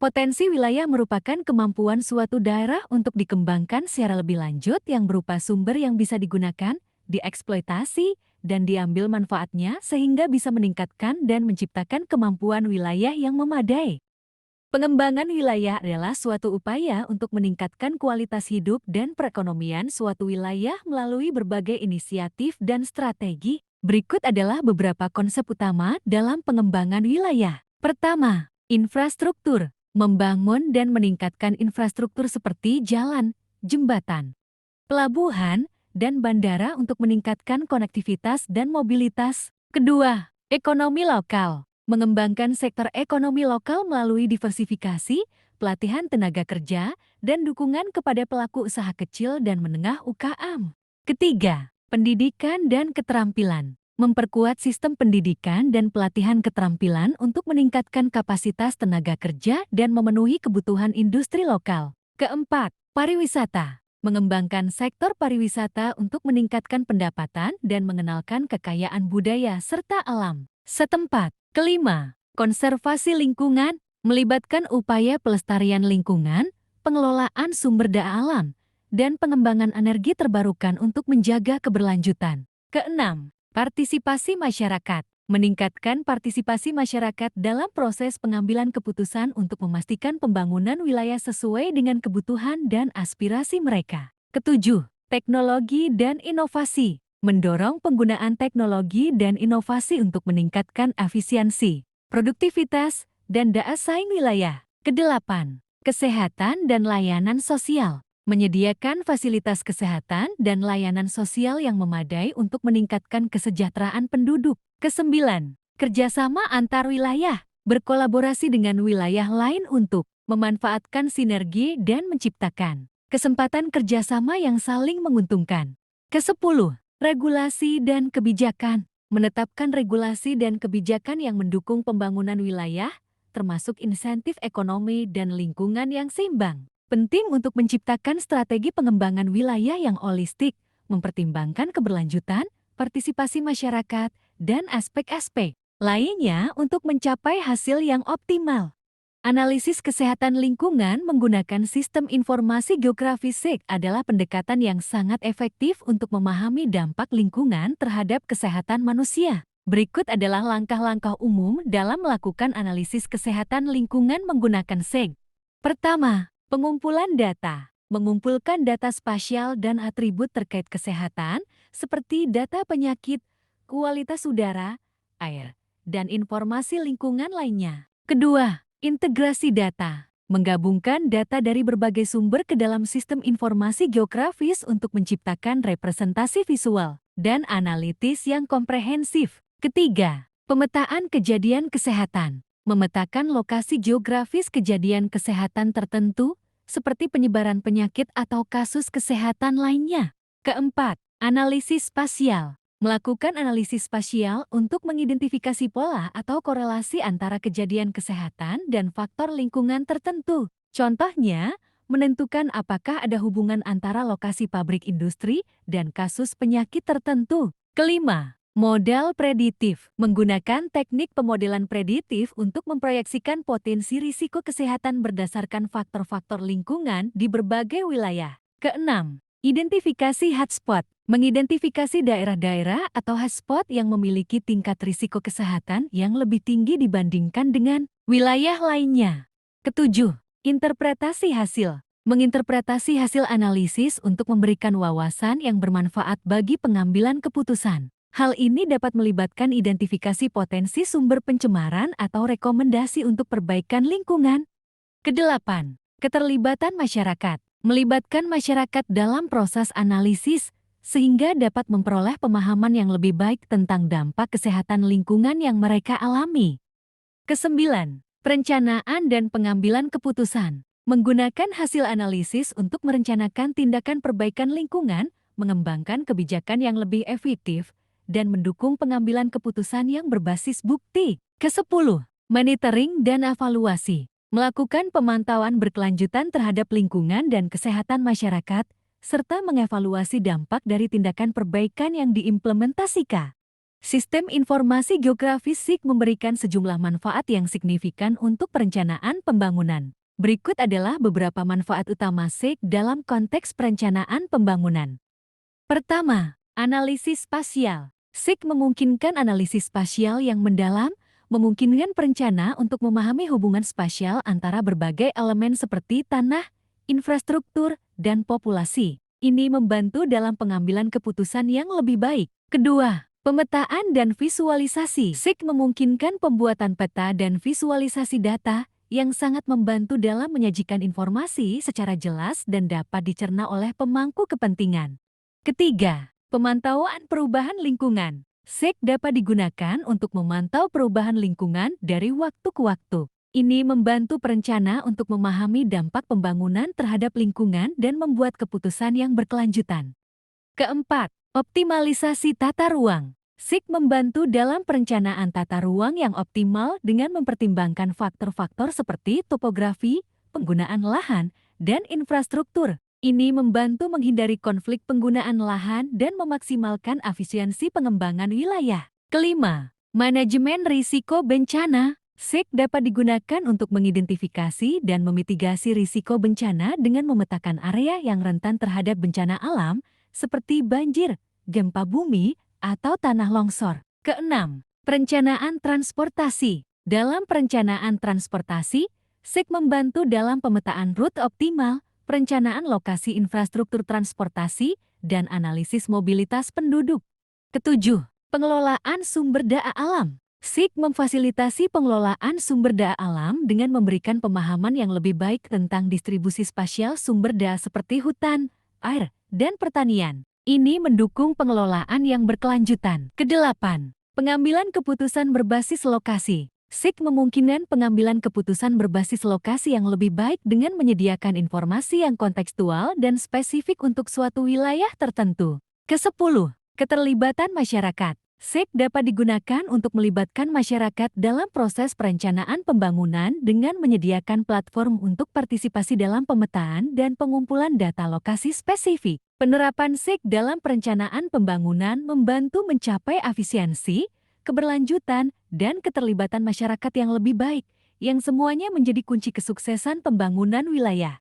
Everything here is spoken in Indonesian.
Potensi wilayah merupakan kemampuan suatu daerah untuk dikembangkan secara lebih lanjut yang berupa sumber yang bisa digunakan, dieksploitasi, dan diambil manfaatnya sehingga bisa meningkatkan dan menciptakan kemampuan wilayah yang memadai. Pengembangan wilayah adalah suatu upaya untuk meningkatkan kualitas hidup dan perekonomian suatu wilayah melalui berbagai inisiatif dan strategi. Berikut adalah beberapa konsep utama dalam pengembangan wilayah. Pertama, infrastruktur. Membangun dan meningkatkan infrastruktur seperti jalan, jembatan, pelabuhan, dan bandara untuk meningkatkan konektivitas dan mobilitas. Kedua, ekonomi lokal. Mengembangkan sektor ekonomi lokal melalui diversifikasi, pelatihan tenaga kerja, dan dukungan kepada pelaku usaha kecil dan menengah UKM. Ketiga, pendidikan dan keterampilan. Memperkuat sistem pendidikan dan pelatihan keterampilan untuk meningkatkan kapasitas tenaga kerja dan memenuhi kebutuhan industri lokal. Keempat, pariwisata. Mengembangkan sektor pariwisata untuk meningkatkan pendapatan dan mengenalkan kekayaan budaya serta alam setempat. Kelima, konservasi lingkungan. Melibatkan upaya pelestarian lingkungan, pengelolaan sumber daya alam, dan pengembangan energi terbarukan untuk menjaga keberlanjutan. Keenam, partisipasi masyarakat. Meningkatkan partisipasi masyarakat dalam proses pengambilan keputusan untuk memastikan pembangunan wilayah sesuai dengan kebutuhan dan aspirasi mereka. Ketujuh, teknologi dan inovasi. Mendorong penggunaan teknologi dan inovasi untuk meningkatkan efisiensi, produktivitas, dan daya saing wilayah. Kedelapan, kesehatan dan layanan sosial. Menyediakan fasilitas kesehatan dan layanan sosial yang memadai untuk meningkatkan kesejahteraan penduduk. Kesembilan, kerjasama antar wilayah. Berkolaborasi dengan wilayah lain untuk memanfaatkan sinergi dan menciptakan kesempatan kerjasama yang saling menguntungkan. Kesepuluh, regulasi dan kebijakan. Menetapkan regulasi dan kebijakan yang mendukung pembangunan wilayah, termasuk insentif ekonomi dan lingkungan yang seimbang. Penting untuk menciptakan strategi pengembangan wilayah yang holistik, mempertimbangkan keberlanjutan, partisipasi masyarakat, dan aspek-aspek lainnya untuk mencapai hasil yang optimal. Analisis kesehatan lingkungan menggunakan sistem informasi geografisik adalah pendekatan yang sangat efektif untuk memahami dampak lingkungan terhadap kesehatan manusia. Berikut adalah langkah-langkah umum dalam melakukan analisis kesehatan lingkungan menggunakan SEG. Pertama, pengumpulan data. Mengumpulkan data spasial dan atribut terkait kesehatan, seperti data penyakit, kualitas udara, air, dan informasi lingkungan lainnya. Kedua, integrasi data. Menggabungkan data dari berbagai sumber ke dalam sistem informasi geografis untuk menciptakan representasi visual dan analitis yang komprehensif. Ketiga, pemetaan kejadian kesehatan. Memetakan lokasi geografis kejadian kesehatan tertentu, seperti penyebaran penyakit atau kasus kesehatan lainnya. Keempat, analisis spasial. Melakukan analisis spasial untuk mengidentifikasi pola atau korelasi antara kejadian kesehatan dan faktor lingkungan tertentu. Contohnya, menentukan apakah ada hubungan antara lokasi pabrik industri dan kasus penyakit tertentu. Kelima, model preditif. Menggunakan teknik pemodelan preditif untuk memproyeksikan potensi risiko kesehatan berdasarkan faktor-faktor lingkungan di berbagai wilayah. Keenam, identifikasi hotspot. Mengidentifikasi daerah-daerah atau hotspot yang memiliki tingkat risiko kesehatan yang lebih tinggi dibandingkan dengan wilayah lainnya. Ketujuh, interpretasi hasil. Menginterpretasi hasil analisis untuk memberikan wawasan yang bermanfaat bagi pengambilan keputusan. Hal ini dapat melibatkan identifikasi potensi sumber pencemaran atau rekomendasi untuk perbaikan lingkungan. Kedelapan, keterlibatan masyarakat. Melibatkan masyarakat dalam proses analisis, sehingga dapat memperoleh pemahaman yang lebih baik tentang dampak kesehatan lingkungan yang mereka alami. Kesembilan, perencanaan dan pengambilan keputusan. Menggunakan hasil analisis untuk merencanakan tindakan perbaikan lingkungan, mengembangkan kebijakan yang lebih efektif, dan mendukung pengambilan keputusan yang berbasis bukti. Kesepuluh, monitoring dan evaluasi. Melakukan pemantauan berkelanjutan terhadap lingkungan dan kesehatan masyarakat, serta mengevaluasi dampak dari tindakan perbaikan yang diimplementasikan. Sistem informasi geografis SIG memberikan sejumlah manfaat yang signifikan untuk perencanaan pembangunan. Berikut adalah beberapa manfaat utama SIG dalam konteks perencanaan pembangunan. Pertama, analisis spasial. SIG memungkinkan analisis spasial yang mendalam, memungkinkan perencana untuk memahami hubungan spasial antara berbagai elemen seperti tanah, infrastruktur, dan populasi. Ini membantu dalam pengambilan keputusan yang lebih baik. Kedua, pemetaan dan visualisasi. SIG memungkinkan pembuatan peta dan visualisasi data yang sangat membantu dalam menyajikan informasi secara jelas dan dapat dicerna oleh pemangku kepentingan. Ketiga, pemantauan perubahan lingkungan. SIG dapat digunakan untuk memantau perubahan lingkungan dari waktu ke waktu. Ini membantu perencana untuk memahami dampak pembangunan terhadap lingkungan dan membuat keputusan yang berkelanjutan. Keempat, optimalisasi tata ruang. SIG membantu dalam perencanaan tata ruang yang optimal dengan mempertimbangkan faktor-faktor seperti topografi, penggunaan lahan, dan infrastruktur. Ini membantu menghindari konflik penggunaan lahan dan memaksimalkan efisiensi pengembangan wilayah. Kelima, manajemen risiko bencana. SIG dapat digunakan untuk mengidentifikasi dan memitigasi risiko bencana dengan memetakan area yang rentan terhadap bencana alam seperti banjir, gempa bumi, atau tanah longsor. Keenam, perencanaan transportasi. Dalam perencanaan transportasi, SIG membantu dalam pemetaan rute optimal, perencanaan lokasi infrastruktur transportasi, dan analisis mobilitas penduduk. Ketujuh, pengelolaan sumber daya alam. SIG memfasilitasi pengelolaan sumber daya alam dengan memberikan pemahaman yang lebih baik tentang distribusi spasial sumber daya seperti hutan, air, dan pertanian. Ini mendukung pengelolaan yang berkelanjutan. Kedelapan, pengambilan keputusan berbasis lokasi. SIG memungkinkan pengambilan keputusan berbasis lokasi yang lebih baik dengan menyediakan informasi yang kontekstual dan spesifik untuk suatu wilayah tertentu. Kesepuluh, keterlibatan masyarakat. SIG dapat digunakan untuk melibatkan masyarakat dalam proses perencanaan pembangunan dengan menyediakan platform untuk partisipasi dalam pemetaan dan pengumpulan data lokasi spesifik. Penerapan SIG dalam perencanaan pembangunan membantu mencapai efisiensi, keberlanjutan, dan keterlibatan masyarakat yang lebih baik, yang semuanya menjadi kunci kesuksesan pembangunan wilayah.